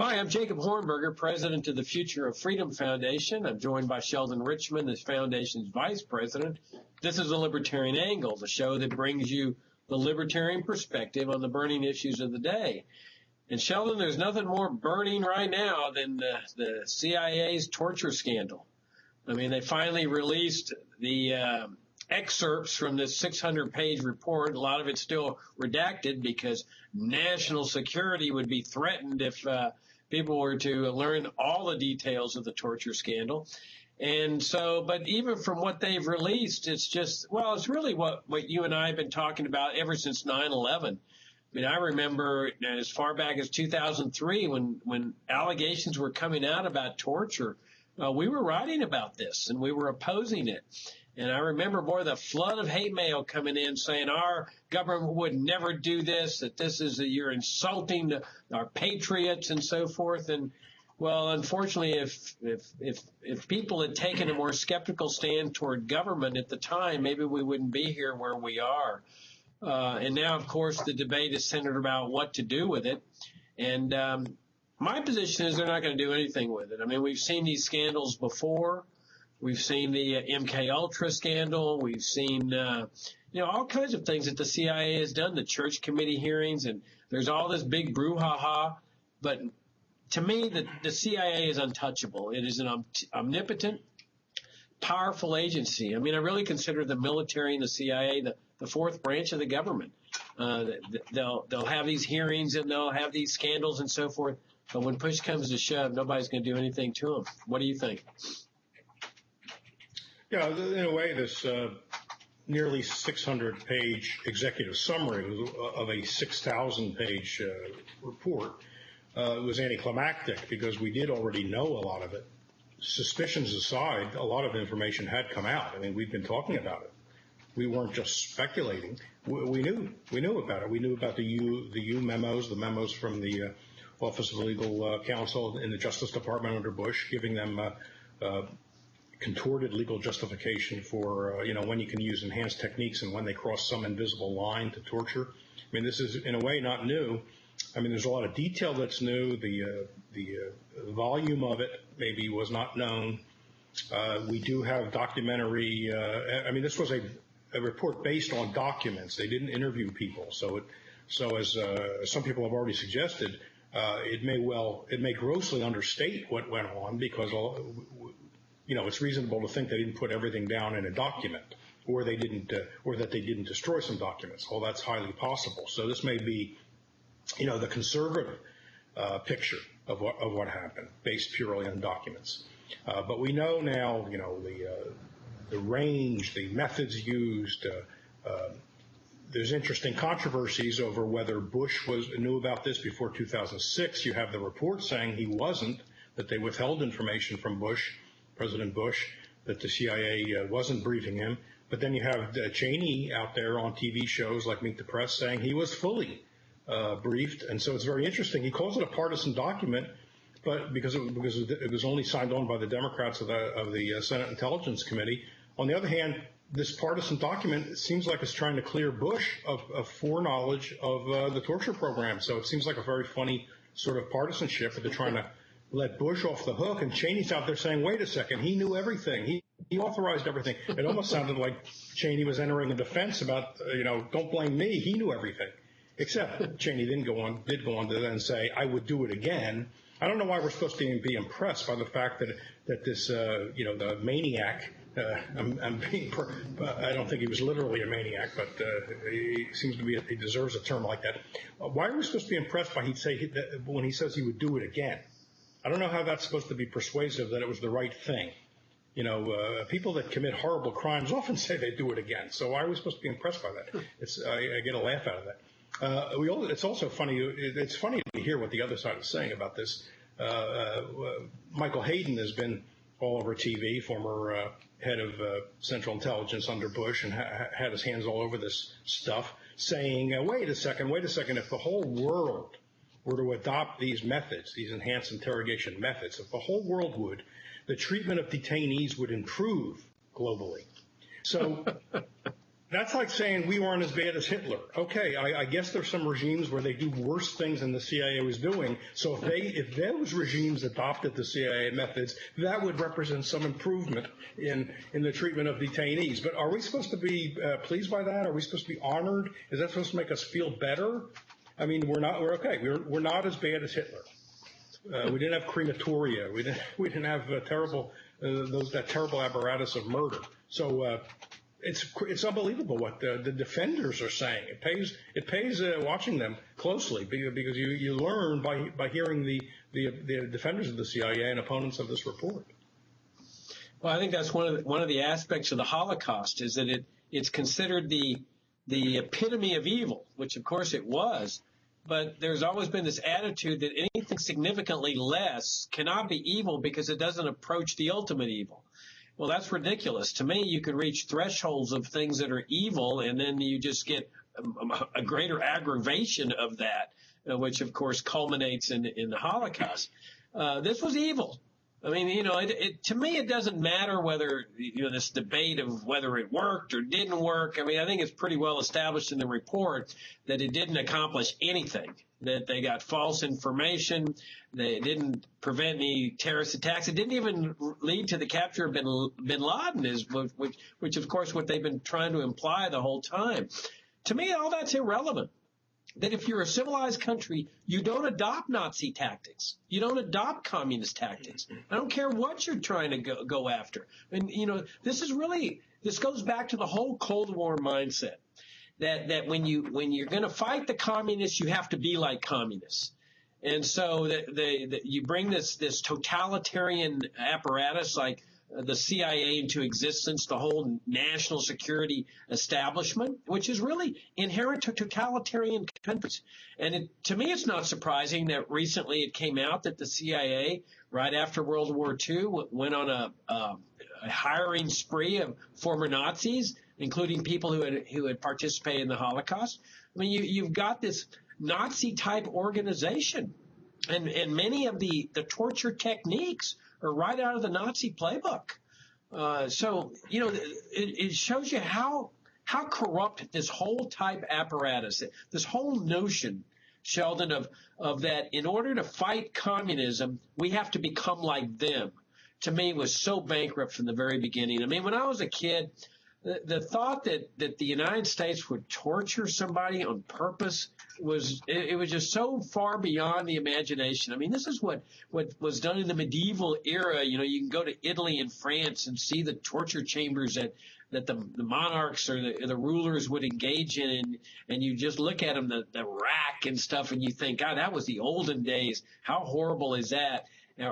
Hi, I'm Jacob Hornberger, president of the Future of Freedom Foundation. I'm joined by Sheldon Richman, the foundation's vice president. This is the Libertarian Angle, the show that brings you the libertarian perspective on the burning issues of the day. And Sheldon, there's nothing more burning right now than the CIA's torture scandal. I mean, they finally released the excerpts from this 600-page report. A lot of it's still redacted because national security would be threatened if people were to learn all the details of the torture scandal. And so, but even from what they've released, it's just, well, it's really what you and I have been talking about ever since 9/11. I mean, I remember as far back as 2003 when allegations were coming out about torture, we were writing about this and we were opposing it. And I remember, boy, the flood of hate mail coming in saying our government would never do this, that this is you're insulting our patriots and so forth. And well, unfortunately, if people had taken a more skeptical stand toward government at the time, maybe we wouldn't be here where we are. And now, of course, the debate is centered about what to do with it. And my position is they're not going to do anything with it. I mean, we've seen these scandals before. We've seen the MK Ultra scandal. We've seen, all kinds of things that the CIA has done, the church committee hearings, and there's all this big brouhaha. But to me, the CIA is untouchable. It is an omnipotent, powerful agency. I mean, I really consider the military and the CIA the fourth branch of the government. They'll have these hearings and they'll have these scandals and so forth. But when push comes to shove, nobody's going to do anything to them. What do you think? Yeah, in a way, this nearly 600-page executive summary of a 6,000-page report was anticlimactic because we did already know a lot of it. Suspicions aside, a lot of information had come out. I mean, we've been talking about it. We weren't just speculating. We knew about it. We knew about the U memos, the memos from the Office of Legal Counsel in the Justice Department under Bush, giving them contorted legal justification for, when you can use enhanced techniques and when they cross some invisible line to torture. I mean, this is, in a way, not new. I mean, there's a lot of detail that's new. The volume of it maybe was not known. We do have documentary. This was a report based on documents. They didn't interview people. So as some people have already suggested, it may grossly understate what went on because it's reasonable to think they didn't put everything down in a document, or they didn't, or that they didn't destroy some documents. Well, that's highly possible. So this may be, the conservative picture of what happened, based purely on documents. But we know now, the range, the methods used. There's interesting controversies over whether Bush knew about this before 2006. You have the report saying he wasn't, that they withheld information from Bush. President Bush, that the CIA wasn't briefing him. But then you have Cheney out there on TV shows like Meet the Press saying he was fully briefed. And so it's very interesting. He calls it a partisan document, but because it was only signed on by the Democrats of the Senate Intelligence Committee. On the other hand, this partisan document seems like it's trying to clear Bush of foreknowledge of the torture program. So it seems like a very funny sort of partisanship, but they're trying to let Bush off the hook, and Cheney's out there saying, wait a second, he knew everything. He authorized everything. It almost sounded like Cheney was entering a defense about, don't blame me. He knew everything. Except Cheney did go on to then say, I would do it again. I don't know why we're supposed to be impressed by the fact that this, the maniac, I don't think he was literally a maniac, but he seems to be, he deserves a term like that. Why are we supposed to be impressed by when he says he would do it again? I don't know how that's supposed to be persuasive that it was the right thing. People that commit horrible crimes often say they do it again. So why are we supposed to be impressed by that? I get a laugh out of that. It's also funny. It's funny to hear what the other side is saying about this. Michael Hayden has been all over TV, former head of Central Intelligence under Bush, and had his hands all over this stuff, saying, wait a second, if the whole world were to adopt these methods, these enhanced interrogation methods, if the whole world would, the treatment of detainees would improve globally. So That's like saying we weren't as bad as Hitler. Okay, I guess there's some regimes where they do worse things than the CIA was doing. So if those regimes adopted the CIA methods, that would represent some improvement in the treatment of detainees. But are we supposed to be pleased by that? Are we supposed to be honored? Is that supposed to make us feel better? I mean, we're not. We're okay. We're not as bad as Hitler. We didn't have crematoria. We didn't have that terrible apparatus of murder. So. It's unbelievable what the defenders are saying. It pays watching them closely because you learn by hearing the defenders of the CIA and opponents of this report. Well, I think that's one of the aspects of the Holocaust is that it's considered the epitome of evil, which of course it was. But there's always been this attitude that anything significantly less cannot be evil because it doesn't approach the ultimate evil. Well, that's ridiculous. To me, you can reach thresholds of things that are evil, and then you just get a greater aggravation of that, which, of course, culminates in the Holocaust. This was evil. I mean, to me, it doesn't matter whether, this debate of whether it worked or didn't work. I mean, I think it's pretty well established in the report that it didn't accomplish anything, that they got false information. They didn't prevent any terrorist attacks. It didn't even lead to the capture of bin Laden, which, of course, what they've been trying to imply the whole time. To me, all that's irrelevant. That if you're a civilized country, you don't adopt Nazi tactics. You don't adopt communist tactics. I don't care what you're trying to go after. And, this goes back to the whole Cold War mindset that when you're going to fight the communists, you have to be like communists. And so you bring this totalitarian apparatus like the CIA into existence, the whole national security establishment, which is really inherent to totalitarian countries. And to me, it's not surprising that recently it came out that the CIA, right after World War II, went on a hiring spree of former Nazis, including people who had participated in the Holocaust. I mean, you've got this Nazi-type organization, and many of the torture techniques are right out of the Nazi playbook. So it shows you how corrupt this whole type apparatus, this whole notion, Sheldon, of that in order to fight communism, we have to become like them, to me was so bankrupt from the very beginning. I mean, when I was a kid, the thought that the United States would torture somebody on purpose was just so far beyond the imagination. I mean, this is what was done in the medieval era. You can go to Italy and France and see the torture chambers that the monarchs or the rulers would engage in, and you just look at them, the rack and stuff, and you think, God, that was the olden days. How horrible is that?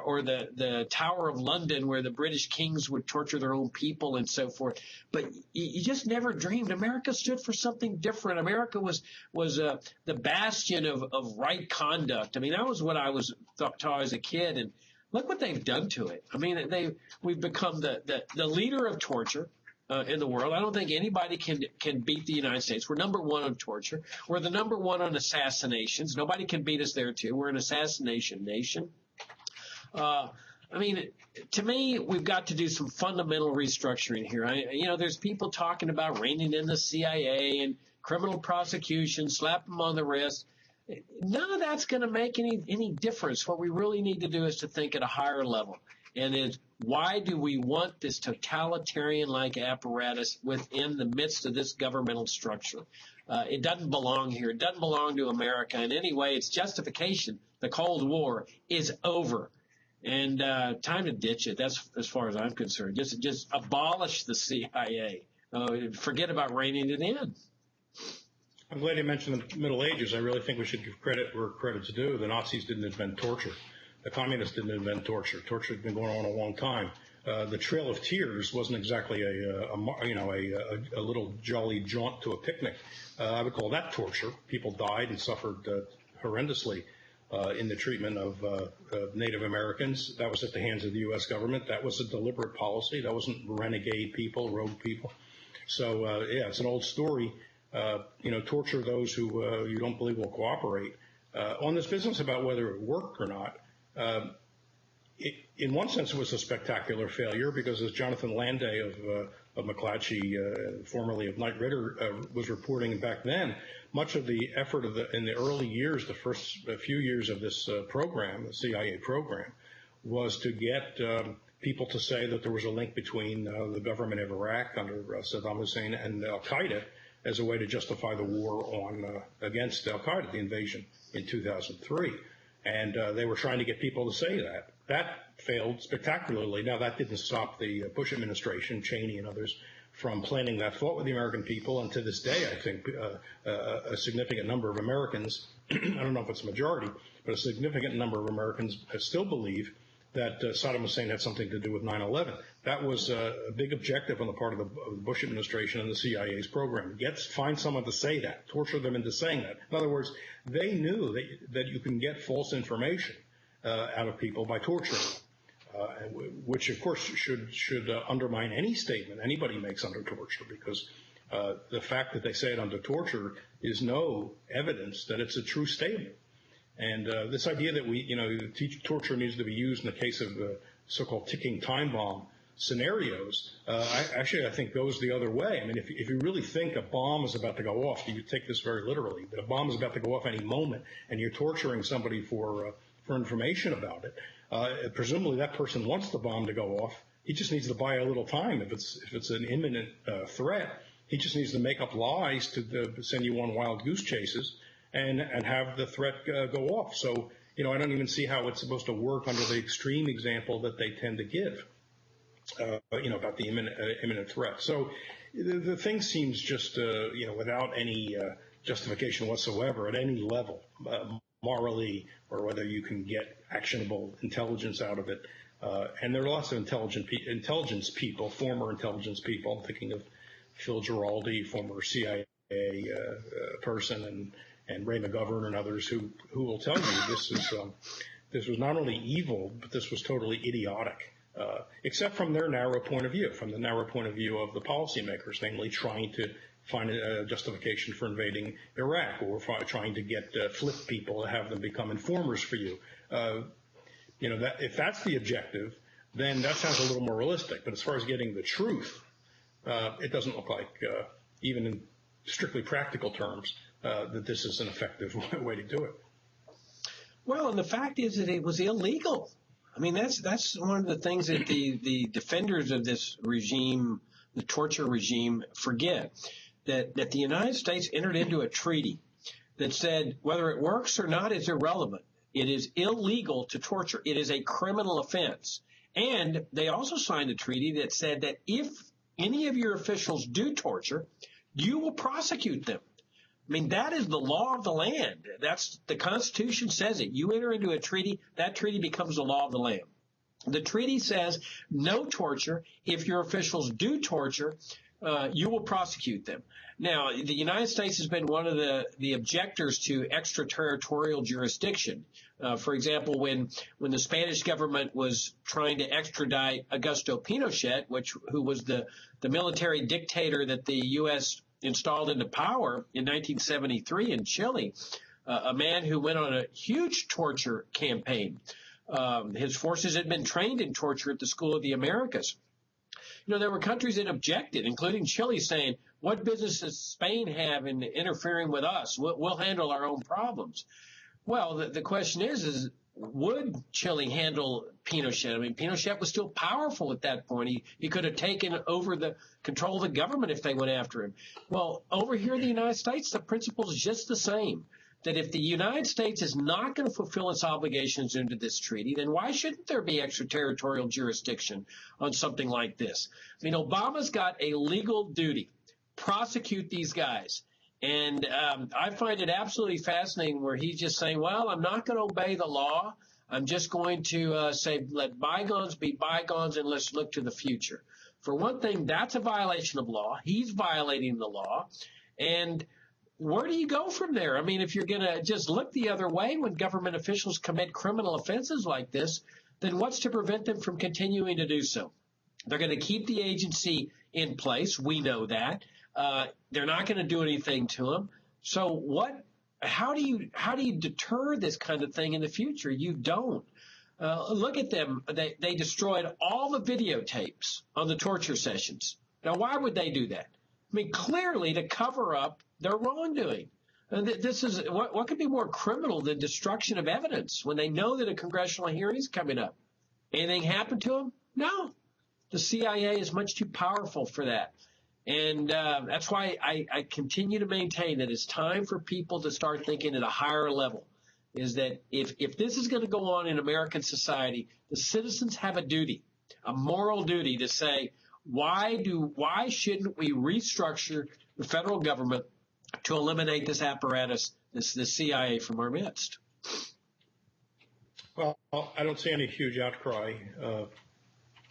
Or the Tower of London, where the British kings would torture their own people and so forth. But you just never dreamed. America stood for something different. America was the bastion of right conduct. I mean, that was what I was taught as a kid. And look what they've done to it. I mean, we've become the leader of torture in the world. I don't think anybody can beat the United States. We're number one on torture. We're the number one on assassinations. Nobody can beat us there, too. We're an assassination nation. I mean, to me, we've got to do some fundamental restructuring here. There's people talking about reining in the CIA and criminal prosecution, slap them on the wrist. None of that's going to make any difference. What we really need to do is to think at a higher level. And why do we want this totalitarian-like apparatus within the midst of this governmental structure? It doesn't belong here. It doesn't belong to America in any way. Its justification, the Cold War, is over. And time to ditch it. That's as far as I'm concerned. Just abolish the CIA. Forget about reining it in. I'm glad you mentioned the Middle Ages. I really think we should give credit where credit's due. The Nazis didn't invent torture. The communists didn't invent torture. Torture had been going on a long time. The Trail of Tears wasn't exactly a little jolly jaunt to a picnic. I would call that torture. People died and suffered horrendously in the treatment of Native Americans. That was at the hands of the U.S. government. That was a deliberate policy. That wasn't renegade people, rogue people. So, it's an old story. Torture those who you don't believe will cooperate. On this business about whether it worked or not, in one sense, it was a spectacular failure because, as Jonathan Landay of McClatchy, formerly of Knight Ridder, was reporting back then, much of the effort in the early years, the first few years of this program, the CIA program, was to get people to say that there was a link between the government of Iraq under Saddam Hussein and Al-Qaeda as a way to justify the war against Al-Qaeda, the invasion in 2003. And they were trying to get people to say that. That failed spectacularly. Now, that didn't stop the Bush administration, Cheney and others, from planting that thought with the American people. And to this day, I think a significant number of Americans, I don't know if it's a majority, but a significant number of Americans still believe that Saddam Hussein had something to do with 9/11. That was a big objective on the part of the Bush administration and the CIA's program. Find someone to say that, torture them into saying that. In other words, they knew that you can get false information out of people by torturing them, which of course should undermine any statement anybody makes under torture, because the fact that they say it under torture is no evidence that it's a true statement. And this idea that torture needs to be used in the case of so-called ticking time bomb scenarios, I think goes the other way. I mean, if you really think a bomb is about to go off, you take this very literally, that a bomb is about to go off any moment, and you're torturing somebody for information about it, presumably that person wants the bomb to go off. He just needs to buy a little time if it's an imminent threat. He just needs to make up lies to send you on wild goose chases and have the threat go off. So, I don't even see how it's supposed to work under the extreme example that they tend to give, about the imminent threat. So the thing seems just, without any justification whatsoever at any level, morally, or whether you can get actionable intelligence out of it. And there are lots of intelligence people, former intelligence people. I'm thinking of Phil Giraldi, former CIA person, and Ray McGovern and others who will tell you this was not only evil, but this was totally idiotic, except from their narrow point of view, from the narrow point of view of the policymakers, namely trying to find a justification for invading Iraq, or trying to get flip people to have them become informers for you. That if that's the objective, then that sounds a little more realistic. But as far as getting the truth, it doesn't look like, even in strictly practical terms, that this is an effective way to do it. Well, and the fact is that it was illegal. I mean, that's one of the things that the defenders of this regime, the torture regime, forget, that the United States entered into a treaty that said whether it works or not is irrelevant. It is illegal to torture. It is a criminal offense. And they also signed a treaty that said that if any of your officials do torture, you will prosecute them. I mean, that is the law of the land. That's the Constitution says it. You enter into a treaty, that treaty becomes the law of the land. The treaty says no torture. If your officials do torture, you will prosecute them. Now, the United States has been one of the objectors to extraterritorial jurisdiction. For example, when the Spanish government was trying to extradite Augusto Pinochet, who was the military dictator that the U.S. installed into power in 1973 in Chile, a man who went on a huge torture campaign. His forces had been trained in torture at the School of the Americas. There were countries that objected, including Chile, saying, what business does Spain have in interfering with us? We'll handle our own problems. Well, the question is would Chile handle Pinochet? I mean, Pinochet was still powerful at that point. He could have taken over the control of the government if they went after him. Well, over here in the United States, the principle is just the same, that if the United States is not going to fulfill its obligations under this treaty, then why shouldn't there be extraterritorial jurisdiction on something like this? I mean, Obama's got a legal duty. Prosecute these guys. And I find it absolutely fascinating where he's just saying, well, I'm not going to obey the law. I'm just going to say, let bygones be bygones and let's look to the future. For one thing, that's a violation of law. He's violating the law. And where do you go from there? I mean, if you're going to just look the other way when government officials commit criminal offenses like this, then what's to prevent them from continuing to do so? They're going to keep the agency in place. We know that. They're not going to do anything to them. So how do you deter this kind of thing in the future? You don't. Look at them. They destroyed all the videotapes on the torture sessions. Now, why would they do that? I mean, clearly to cover up their wrongdoing. And this is what could be more criminal than destruction of evidence when they know that a congressional hearing is coming up. Anything happened to them? No. The CIA is much too powerful for that. And that's why I continue to maintain that it's time for people to start thinking at a higher level, is that if this is going to go on in American society, the citizens have a duty, a moral duty to say, why shouldn't we restructure the federal government to eliminate this apparatus, the CIA, from our midst? Well, I don't see any huge outcry,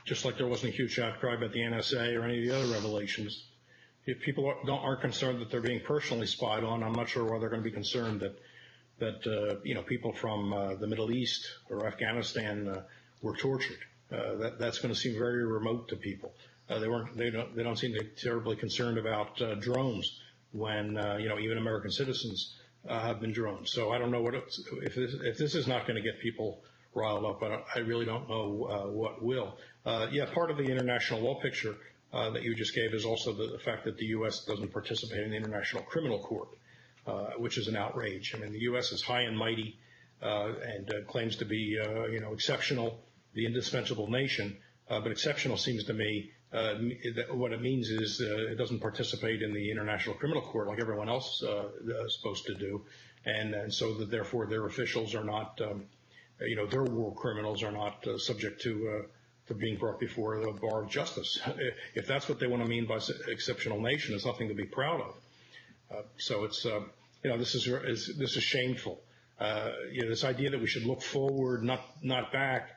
just like there wasn't a huge outcry about the NSA or any of the other revelations. If people aren't concerned that they're being personally spied on, I'm not sure why they're going to be concerned that people from the Middle East or Afghanistan were tortured. That's going to seem very remote to people. They don't seem terribly concerned about drones when even American citizens have been drones. So I don't know if this is not going to get people riled up. I really don't know what will. Part of the international law picture that you just gave is also the fact that the U.S. doesn't participate in the International Criminal Court, which is an outrage. I mean, the U.S. is high and mighty and claims to be exceptional, the indispensable nation. But exceptional seems to me that what it means is it doesn't participate in the International Criminal Court like everyone else is supposed to do, and so that therefore their officials are not, their war criminals are not subject to being brought before the bar of justice. If that's what they want to mean by exceptional nation, it's nothing to be proud of. So it's this is shameful. This idea that we should look forward, not back.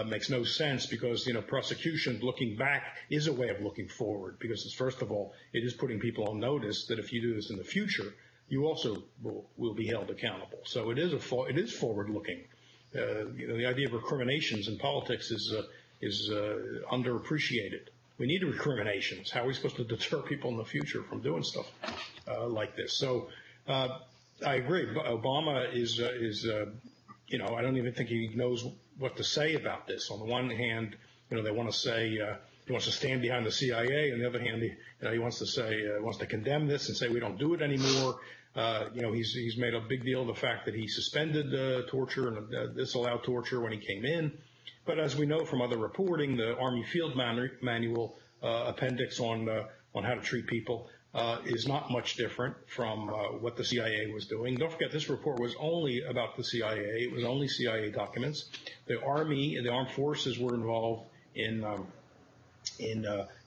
Makes no sense because, prosecution looking back is a way of looking forward because it's, first of all, it is putting people on notice that if you do this in the future, you also will be held accountable. So it is forward looking. The idea of recriminations in politics is underappreciated. We need recriminations. How are we supposed to deter people in the future from doing stuff like this? So I agree. Obama is I don't even think he knows what to say about this. On the one hand, they want to say he wants to stand behind the CIA. On the other hand, he wants to condemn this and say we don't do it anymore. He's made a big deal of the fact that he suspended torture and disallowed torture when he came in. But as we know from other reporting, the Army Field Manual appendix on how to treat people is not much different from what the CIA was doing. Don't forget, this report was only about the CIA. It was only CIA documents. The Army and the armed forces were involved in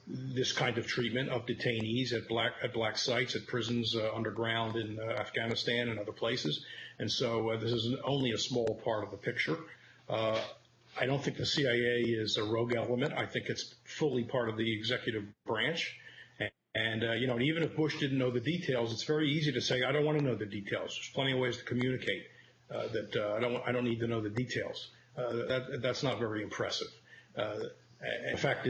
this kind of treatment of detainees at black sites, at prisons underground in Afghanistan and other places. And so this is only a small part of the picture. I don't think the CIA is a rogue element. I think it's fully part of the executive branch. And even if Bush didn't know the details, it's very easy to say, I don't want to know the details. There's plenty of ways to communicate that I don't need to know the details. That's not very impressive. In fact,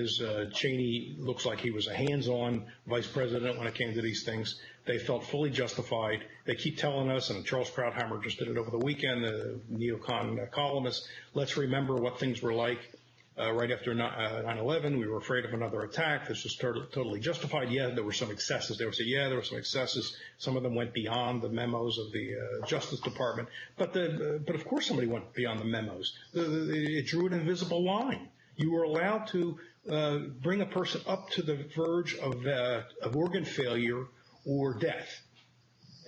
Cheney looks like he was a hands-on vice president when it came to these things. They felt fully justified. They keep telling us, and Charles Krauthammer just did it over the weekend, the neocon columnist, let's remember what things were like. Right after 9/11, we were afraid of another attack. This was totally justified. Yeah, there were some excesses. They would say, yeah, there were some excesses. Some of them went beyond the memos of the Justice Department. But of course somebody went beyond the memos. It drew an invisible line. You were allowed to bring a person up to the verge of organ failure or death.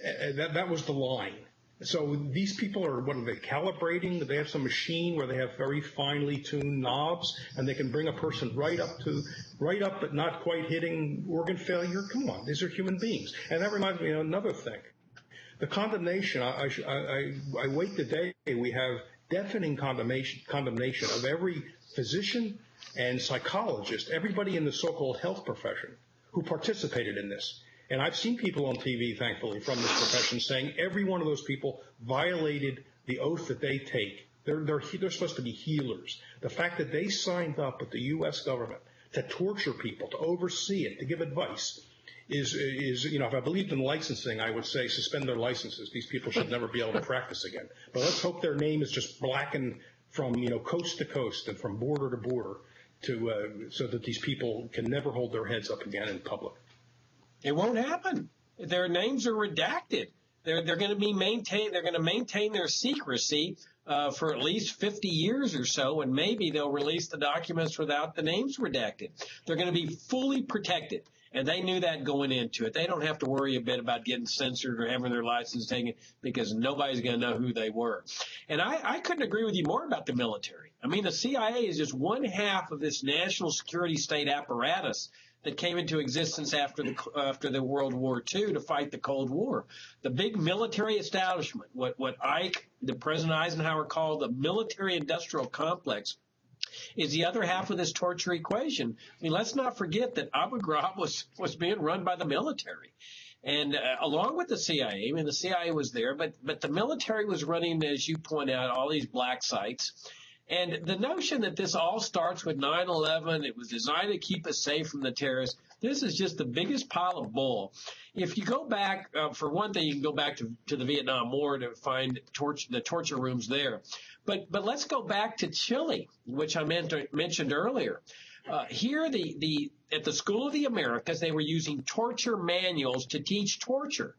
That was the line. So these people are, what are they, calibrating? They have some machine where they have very finely tuned knobs, and they can bring a person right up but not quite hitting organ failure. Come on, these are human beings. And that reminds me of another thing. The condemnation, I wait the day we have deafening condemnation of every physician and psychologist, everybody in the so-called health profession who participated in this. And I've seen people on TV, thankfully, from this profession saying every one of those people violated the oath that they take. They're supposed to be healers. The fact that they signed up with the U.S. government to torture people, to oversee it, to give advice, is if I believed in licensing, I would say suspend their licenses. These people should never be able to practice again. But let's hope their name is just blackened from coast to coast and from border to border to so that these people can never hold their heads up again in public. It won't happen. Their names are redacted. They're going to be maintained. They're going to maintain their secrecy for at least 50 years or so, and maybe they'll release the documents without the names redacted. They're going to be fully protected, and they knew that going into it. They don't have to worry a bit about getting censored or having their license taken because nobody's going to know who they were. And I couldn't agree with you more about the military. I mean, the CIA is just one half of this national security state apparatus that came into existence after the World War II to fight the Cold War. The big military establishment, what the President Eisenhower called the military-industrial complex, is the other half of this torture equation. I mean, let's not forget that Abu Ghraib was being run by the military. And along with the CIA, I mean, the CIA was there, but the military was running, as you point out, all these black sites. And the notion that this all starts with 9/11, it was designed to keep us safe from the terrorists, this is just the biggest pile of bull. If you go back, for one thing, you can go back to the Vietnam War to find the torture rooms there. But let's go back to Chile, which I mentioned earlier. Here, at the School of the Americas, they were using torture manuals to teach torture.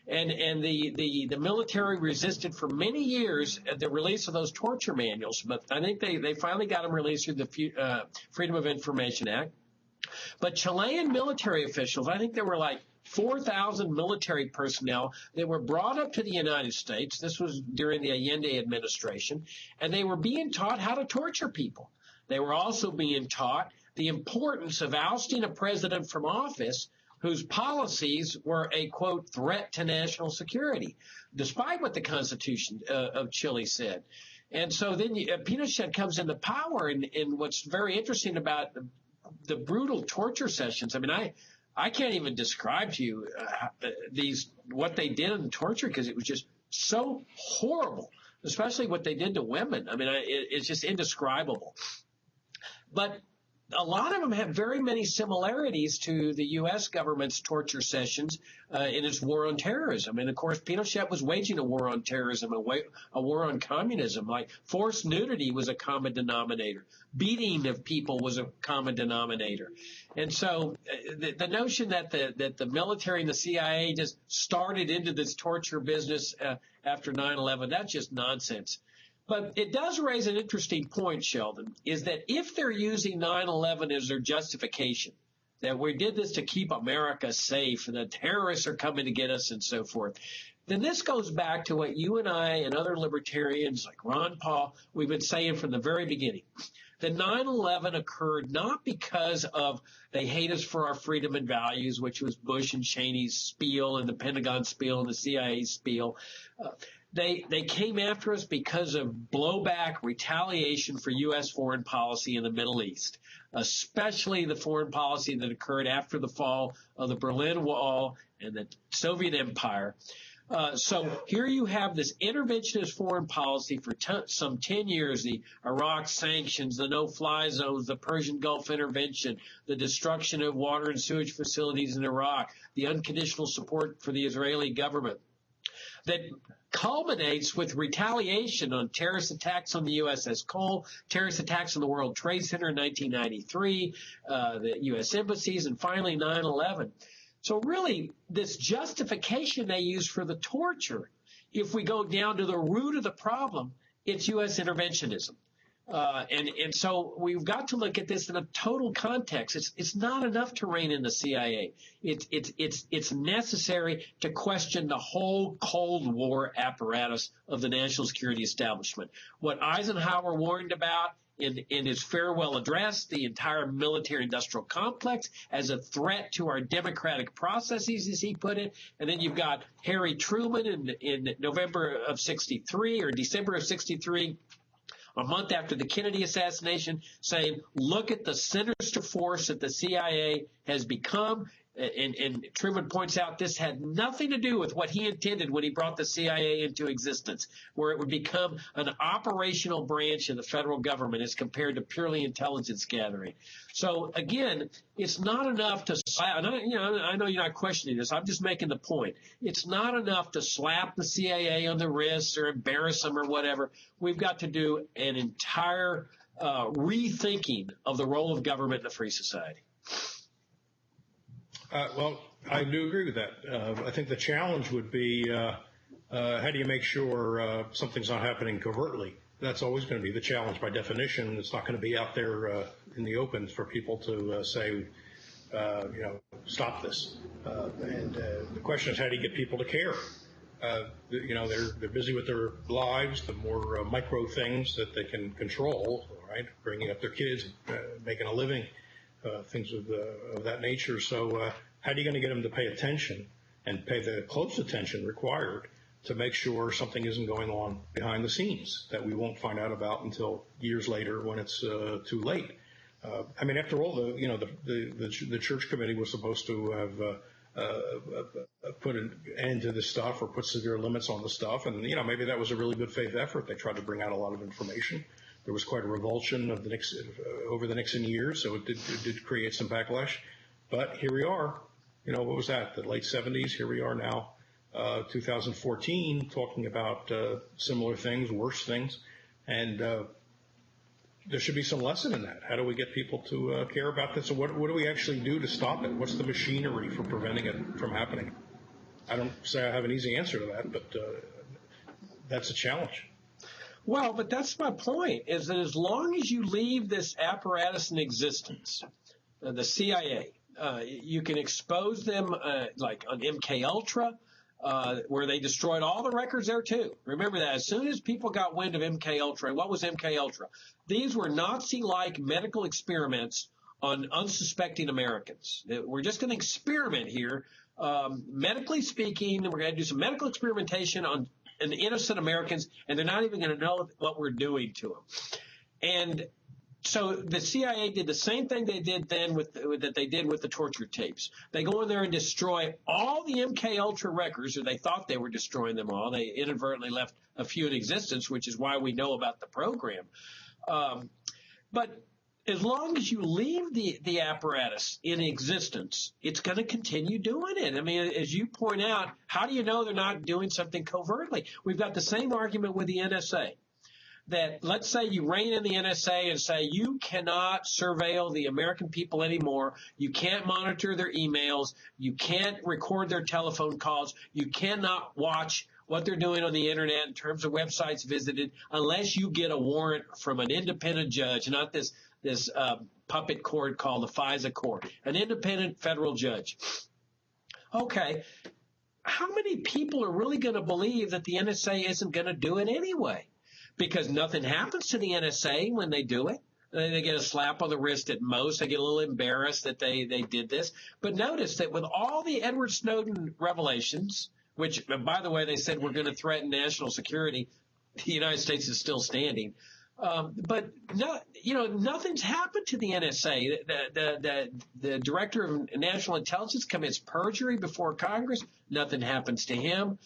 And the military resisted for many years the release of those torture manuals, but I think they finally got them released through the Freedom of Information Act. But Chilean military officials, I think there were like 4,000 military personnel that were brought up to the United States. This was during the Allende administration, and they were being taught how to torture people. They were also being taught the importance of ousting a president from office whose policies were a, quote, threat to national security, despite what the Constitution of Chile said. And so then Pinochet comes into power, and what's very interesting about the brutal torture sessions, I mean, I can't even describe to you what they did in torture because it was just so horrible, especially what they did to women. I mean, it's just indescribable. But a lot of them have very many similarities to the U.S. government's torture sessions in its war on terrorism. And, of course, Pinochet was waging a war on terrorism, a war on communism. Like forced nudity was a common denominator. Beating of people was a common denominator. And so the notion that the military and the CIA just started into this torture business after 9/11, that's just nonsense. But it does raise an interesting point, Sheldon, is that if they're using 9/11 as their justification, that we did this to keep America safe and that terrorists are coming to get us and so forth, then this goes back to what you and I and other libertarians like Ron Paul, we've been saying from the very beginning. That 9/11 occurred not because of they hate us for our freedom and values, which was Bush and Cheney's spiel and the Pentagon spiel and the CIA spiel. They came after us because of blowback, retaliation for U.S. foreign policy in the Middle East, especially the foreign policy that occurred after the fall of the Berlin Wall and the Soviet Empire. So here you have this interventionist foreign policy for some 10 years, the Iraq sanctions, the no-fly zones, the Persian Gulf intervention, the destruction of water and sewage facilities in Iraq, the unconditional support for the Israeli government that culminates with retaliation on terrorist attacks on the USS Cole, terrorist attacks on the World Trade Center in 1993, the U.S. embassies, and finally 9/11. So really, this justification they use for the torture, if we go down to the root of the problem, it's U.S. interventionism. And so we've got to look at this in a total context. It's not enough to rein in the CIA. It's necessary to question the whole Cold War apparatus of the national security establishment. What Eisenhower warned about in his farewell address, the entire military-industrial complex as a threat to our democratic processes, as he put it. And then you've got Harry Truman in November of 63 or December of 63, a month after the Kennedy assassination, saying, look at the sinister force that the CIA has become. And Truman points out this had nothing to do with what he intended when he brought the CIA into existence, where it would become an operational branch of the federal government as compared to purely intelligence gathering. So again, it's not enough to slap. I know you're not questioning this. I'm just making the point. It's not enough to slap the CIA on the wrist or embarrass them or whatever. We've got to do an entire rethinking of the role of government in a free society. Well, I do agree with that. I think the challenge would be how do you make sure something's not happening covertly? That's always going to be the challenge by definition. It's not going to be out there in the open for people to say, stop this. And the question is, how do you get people to care? They're busy with their lives, the more micro things that they can control, right? Bringing up their kids, making a living. Things of that nature. So how are you going to get them to pay attention and pay the close attention required to make sure something isn't going on behind the scenes that we won't find out about until years later when it's too late? After all, the church committee was supposed to have put an end to this stuff or put severe limits on the stuff, and maybe that was a really good faith effort. They tried to bring out a lot of information. There was quite a revulsion of over the Nixon years, so it did create some backlash. But here we are. What was that? The late 70s. Here we are now, 2014, talking about similar things, worse things, and there should be some lesson in that. How do we get people to care about this? And what do we actually do to stop it? What's the machinery for preventing it from happening? I don't say I have an easy answer to that, but that's a challenge. Well, but that's my point, is that as long as you leave this apparatus in existence, the CIA, you can expose them like on MK Ultra, where they destroyed all the records there too. Remember that. As soon as people got wind of MK Ultra, what was MK Ultra? These were Nazi-like medical experiments on unsuspecting Americans. We're just going to experiment here, medically speaking. We're going to do some medical experimentation on innocent Americans, and they're not even going to know what we're doing to them. And so the CIA did the same thing they did then that they did with the torture tapes. They go in there and destroy all the MK Ultra records, or they thought they were destroying them all. They inadvertently left a few in existence, which is why we know about the program. But as long as you leave the apparatus in existence, it's going to continue doing it. I mean, as you point out, how do you know they're not doing something covertly? We've got the same argument with the NSA. That let's say you rein in the NSA and say you cannot surveil the American people anymore. You can't monitor their emails. You can't record their telephone calls. You cannot watch what they're doing on the internet in terms of websites visited unless you get a warrant from an independent judge, not this puppet court called the FISA court, an independent federal judge. Okay, how many people are really going to believe that the NSA isn't going to do it anyway? Because nothing happens to the NSA when they do it. They get a slap on the wrist at most. They get a little embarrassed that they did this. But notice that with all the Edward Snowden revelations, which, by the way, they said we're going to threaten national security, the United States is still standing. But nothing's happened to the NSA. The director of national intelligence commits perjury before Congress. Nothing happens to him.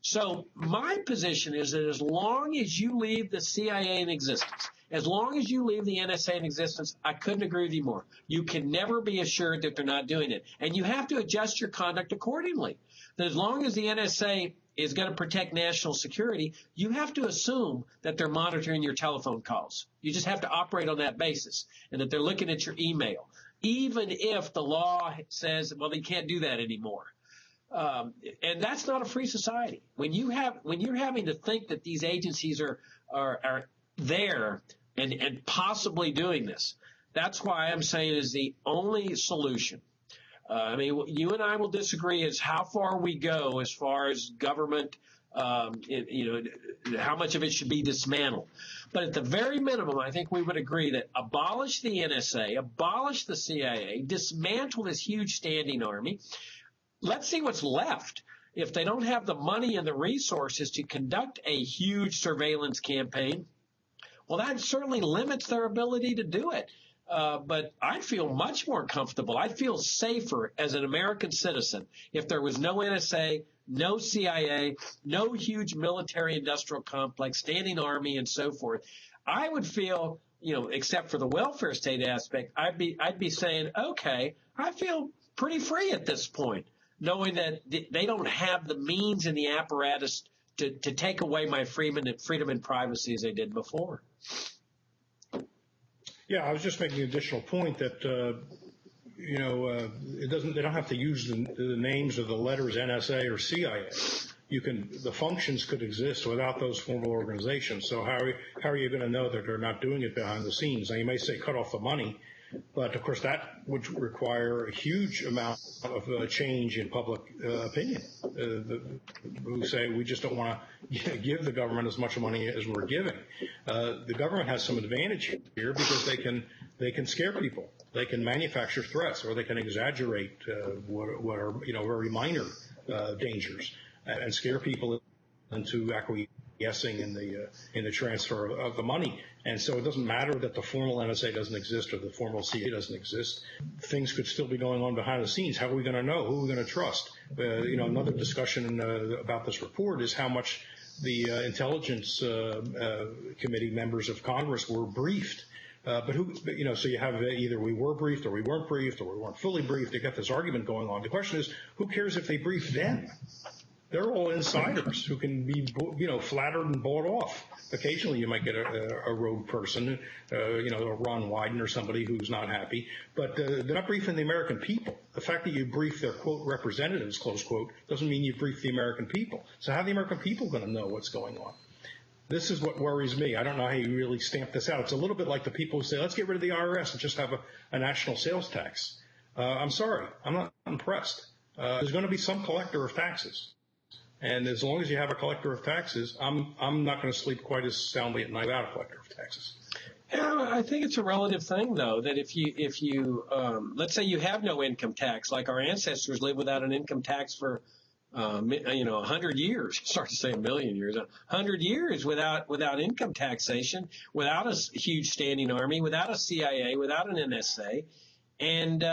So my position is that as long as you leave the CIA in existence, as long as you leave the NSA in existence, I couldn't agree with you more. You can never be assured that they're not doing it. And you have to adjust your conduct accordingly. That as long as the NSA is going to protect national security, you have to assume that they're monitoring your telephone calls. You just have to operate on that basis, and that they're looking at your email, even if the law says, well, they can't do that anymore. And that's not a free society. When you're having to think that these agencies are there and possibly doing this, that's why I'm saying is the only solution. You and I will disagree as how far we go as far as government, how much of it should be dismantled. But at the very minimum, I think we would agree that abolish the NSA, abolish the CIA, dismantle this huge standing army. Let's see what's left. If they don't have the money and the resources to conduct a huge surveillance campaign, well, that certainly limits their ability to do it. But I'd feel much more comfortable. I'd feel safer as an American citizen if there was no NSA, no CIA, no huge military industrial complex, standing army, and so forth. I would feel, except for the welfare state aspect, I'd be saying, okay, I feel pretty free at this point, knowing that they don't have the means and the apparatus to take away my freedom and privacy as they did before. Yeah, I was just making an additional point that, they don't have to use the names or the letters NSA or CIA. The functions could exist without those formal organizations. So how are you going to know that they're not doing it behind the scenes? Now, you may say cut off the money, but of course that would require a huge amount of change in public opinion. Who say we just don't want to give the government as much money as we're giving. The government has some advantage here because they can scare people. They can manufacture threats, or they can exaggerate what are very minor dangers and scare people into acquiescing in the transfer of the money. And so it doesn't matter that the formal NSA doesn't exist or the formal CIA doesn't exist. Things could still be going on behind the scenes. How are we going to know? Who are we going to trust? Another discussion about this report is how much the Intelligence Committee members of Congress were briefed. So you have either we were briefed or we weren't briefed or we weren't fully briefed. They got this argument going on. The question is, who cares if they brief them? They're all insiders who can be, flattered and bought off. Occasionally you might get a rogue person, a Ron Wyden or somebody who's not happy, but they're not briefing the American people. The fact that you brief their, quote, representatives, close quote, doesn't mean you brief the American people. So how are the American people going to know what's going on? This is what worries me. I don't know how you really stamp this out. It's a little bit like the people who say, let's get rid of the IRS and just have a national sales tax. I'm sorry. I'm not impressed. There's going to be some collector of taxes. And as long as you have a collector of taxes, I'm not going to sleep quite as soundly at night without a collector of taxes. Yeah, I think it's a relative thing, though, that if you let's say you have no income tax, like our ancestors lived without an income tax for 100 years. Start to say a million years. 100 years without income taxation, without a huge standing army, without a CIA, without an NSA, and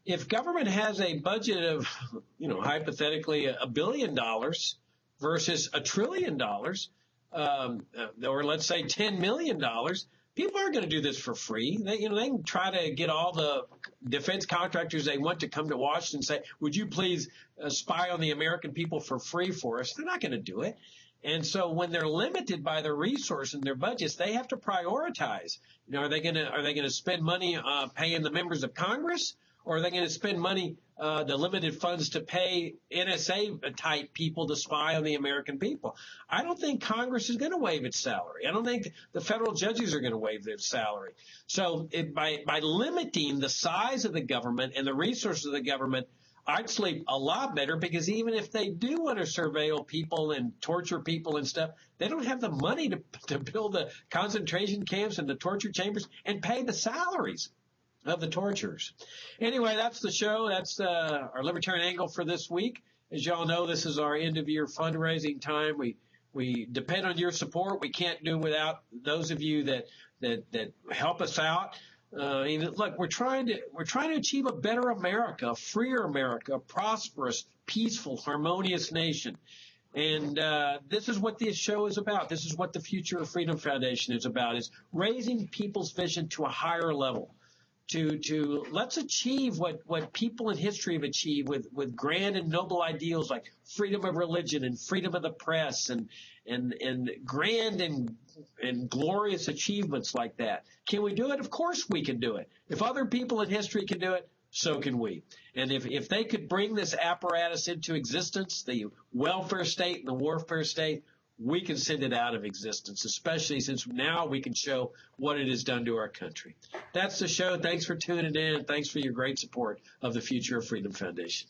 if government has a budget of, hypothetically $1 billion versus $1 trillion, or let's say $10 million, people aren't going to do this for free. They can try to get all the defense contractors they want to come to Washington and say, would you please spy on the American people for free for us? They're not going to do it. And so when they're limited by their resources and their budgets, they have to prioritize. Are they going to spend money paying the members of Congress? Or are they going to spend money, the limited funds, to pay NSA-type people to spy on the American people? I don't think Congress is going to waive its salary. I don't think the federal judges are going to waive their salary. So by limiting the size of the government and the resources of the government, I'd sleep a lot better, because even if they do want to surveil people and torture people and stuff, they don't have the money to build the concentration camps and the torture chambers and pay the salaries of the torturers. Anyway, that's the show. That's our Libertarian Angle for this week. As y'all know, this is our end-of-year fundraising time. We depend on your support. We can't do without those of you that help us out. Look, we're trying to achieve a better America, a freer America, a prosperous, peaceful, harmonious nation. And this is what this show is about. This is what the Future of Freedom Foundation is about, is raising people's vision to a higher level. To let's achieve what people in history have achieved with grand and noble ideals like freedom of religion and freedom of the press and grand and glorious achievements like that. Can we do it? Of course we can do it. If other people in history can do it, so can we. And if they could bring this apparatus into existence, the welfare state and the warfare state, we can send it out of existence, especially since now we can show what it has done to our country. That's the show. Thanks for tuning in. Thanks for your great support of the Future of Freedom Foundation.